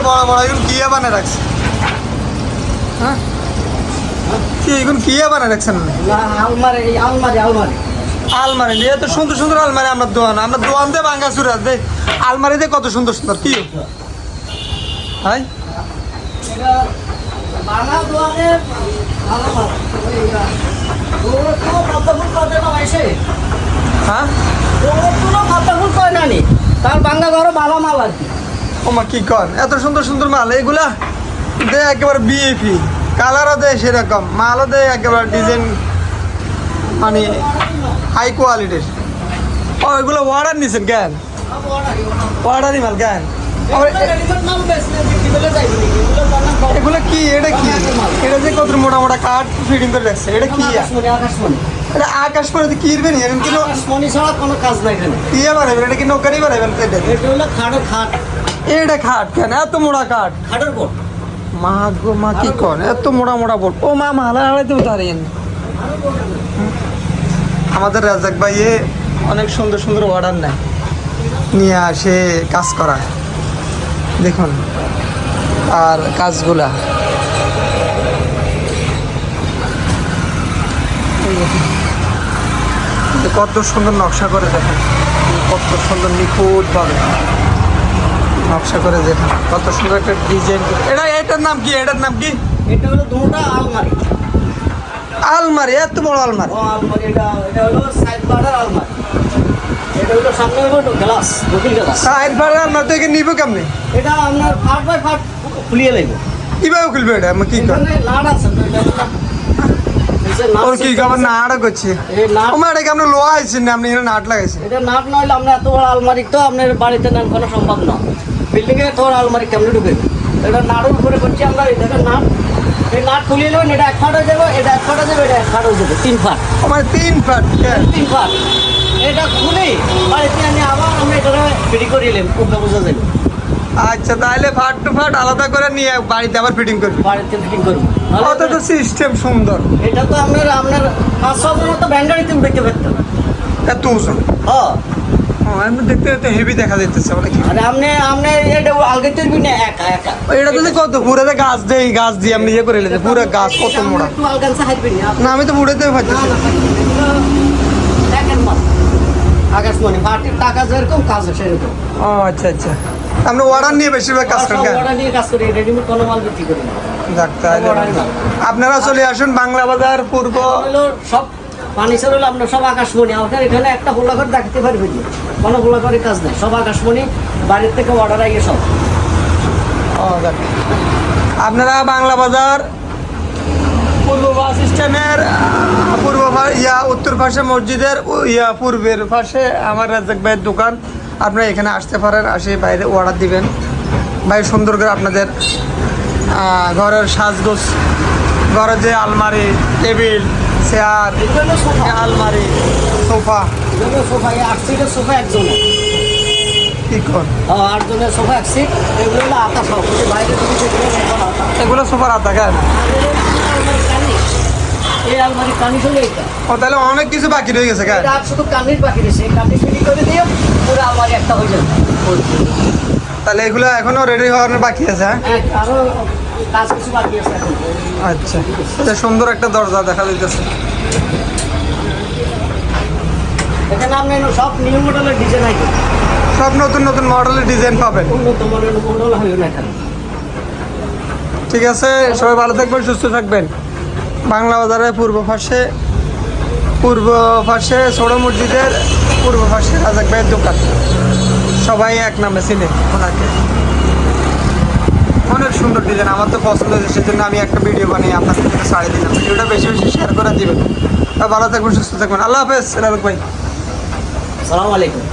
বড় বড় এখন কি বানিয়ে রাখছে? হ্যাঁ কি এখন কি বানিয়ে রাখছেন? আলমারি নিয়ে তো সুন্দর সুন্দর আলমারি আমরা দোয়ান দিয়ে ভাঙ্গা চুরা দে আলমারি দিয়ে কত সুন্দর সুন্দর কি ভাই হ্যাঁ তার বাংলা ঘরে ভালো মাল আর কি। ওমা কি কর এত সুন্দর সুন্দর মাল এগুলা দে একেবারে বিএপি কালারও দেয় সেরকম মালও দেয় একেবারে ডিজাইন মানে হাই কোয়ালিটির। ও এগুলো অর্ডার নিছেন কেন? অর্ডারই মাল কেন? এগুলো কি এটা কি এটা যে কত মোটা মোটা কাঠ ফিটিং করে রাখছে এটা কি? এটা আকাশমণি কিনবেন এরকম কি আকাশমণি ছাড়া কোনো কাজ নাই এখানে। কি বানাবেন এটা কি নৌকারি বানাবেন? এটা হলো খাটের খাট। এটা খাট কেন এত মোটা কাঠ? খাটের বোর্ড মা গো মা কি কর এত মোটা মোটা বোর্ড ও মা মালা হারাইতে পারেন। আমাদের রাজাক ভাইয়ে অনেক সুন্দর সুন্দর অর্ডার নেয় নিয়ে আসে কাজ করা দেখুন আর কাজগুলা কত সুন্দর নকশা করে দেখেন কত সুন্দর নিখুঁতভাবে নকশা করে দেখেন কত সুন্দর একটা ডিজাইন। এটার নাম কি? এটার নাম কি? এটা হলো দুটো আলমারি। আলমারি এত বড় আলমারি? আলমারি এটা হলো সাইড বার্ডার আলমারি। এটা হলো সামনে হলো গ্লাস দুটো গ্লাস। সাইড বার্ডার আলমারি তো এখানে নিব কেমনে? এটা আপনার ফাট বাই ফাট খুলিয়ে লাগবে। কিভাবে খুলবে এটা? আমি কি কর নাট আছে তো এটা ওর কি খবর নাড়া করছে? আমার এটা কেমন লোহা আইছেন না আপনি এখানে নাট লাগাইছেন? এটা নাট নইলে আপনি এত বড় আলমারি তো আপনার বাড়িতে নেন কোনো সম্ভব না। বিল্ডিং এ তোর আলমারি কেমনে ঢুকে? এটা নাড়ের উপরে করছি আমরা। এটা নাট এই নাট খুলিয়ে নেবেন। এটা 1 ফাট হয়ে যাবে, এটা 1 ফাট হয়ে যাবে, এটা 1 ফাট হয়ে যাবে, 3 ফাট। আমার 3 ফাট 3 ফাট। এটা খুলে বাড়িতে আনি আবার আমরা এটা ফিটিং করে নিলাম খুব বোঝা যাবে। আচ্ছা তাহলে ফাট টু ফাট আলাদা করে নিয়ে বাড়িতে আবার ফিটিং করবি? বাড়িতে ফিটিং করবো। অত তো সিস্টেম সুন্দর। এটা তো আপনার 500 জনের তো ব্যান্ডারিতে উঠতে পারতেন। এত ওজন? হ্যাঁ আমি দেখতে দেখতে হেভি দেখা যাইতেছে মানে কি? আরে আপনি এটা আলগে তুলবি না একা একা। এটা তো কত পুরো গাছ দিয়ে আমি ইয়ে করে লেছে পুরো গাছ কত মোড়া। একটু আলগানসা হাইবেন না আমি তো উড়াতে পারতেছি না। দেখেন মাল আকাশমণি ফাটির টাকা যেরকম কাজ সেরকম। ও আচ্ছা আচ্ছা আপনি অর্ডার নিয়ে বেশিরভাগ কাজ করেন? অর্ডার নিয়ে কাজ করি, রেডিমেড কোনো মাল বিক্রি করি না। যাক তাহলে আপনারা চলে আসুন বাংলা বাজার পূর্ব। হলো সব ফার্নিচার হলো আপনার সব আকাশমণি। আমাদের এখানে একটা হোলা ঘর দেখাতে পারবেন না, কোনো হোলা ঘরের কাজ নেই, সব আকাশমণি। বাড়ির থেকে অর্ডার আইয়ে সব। ও যাক আপনারা বাংলা বাজার পূর্ব বাস স্ট্যান্ডের উত্তর পাশে মসজিদের পূর্বের পাশে আমার রাজাক ভাইয়ের দোকান। আপনারা এখানে আসতে পারেন, আসে বাইরে অর্ডার দিবেন। ভাই সুন্দর করে আপনাদের ঘরের সাজগোজ, ঘরের যে আলমারি, টেবিল, চেয়ার, আলমারি, সোফা। সোফা 8 সিটের সোফা একজনের। কি কর 8 জনের সোফা 1 সিট। এগুলো হলো আতা সব বাইরে থেকে এগুলো সোফার আতা কেন? এই আলমারি কানি চলে এটা। ও তাহলে অনেক কিছু বাকি রয়ে গেছে কেন? শুধু কানির বাকি রয়েছে, কানি ফিটিং করে দিয়ে পুরো আলমারি একটা হয়ে যাবে। তাহলে এগুলো এখনো রেডি হওয়ার বাকি আছে? হ্যাঁ আরো কাজ কিছু বাকি আছে এখন। আচ্ছা এটা সুন্দর একটা দরজা দেখা যাইতেছে। এখানে আপনি সব নিউ মডেলের ডিজাইন আছে, সব নতুন নতুন মডেলের ডিজাইন পাবেন। উন্নত মডেল হয় না এখানে। ঠিক আছে সবাই ভালো থাকবেন, সুস্থ থাকবেন। বাংলা বাজারের পূর্ব পাশে ছোট মসজিদের পূর্ব পাশে রাজাক ভাইয়ের দোকান। সবাই এক নামে চিনে ওনাকে। অনেক সুন্দর ডিজাইন, আমার তো পছন্দ হয়েছে, সেজন্য আমি একটা ভিডিও বানিয়ে আপনাদের থেকে ছাড়িয়ে দিলাম। ভিডিওটা বেশি বেশি শেয়ার করে দিবেন। ভালো থাকবেন, সুস্থ থাকবেন। আল্লাহ হাফেজ রাজাক ভাই। আসসালামু আলাইকুম।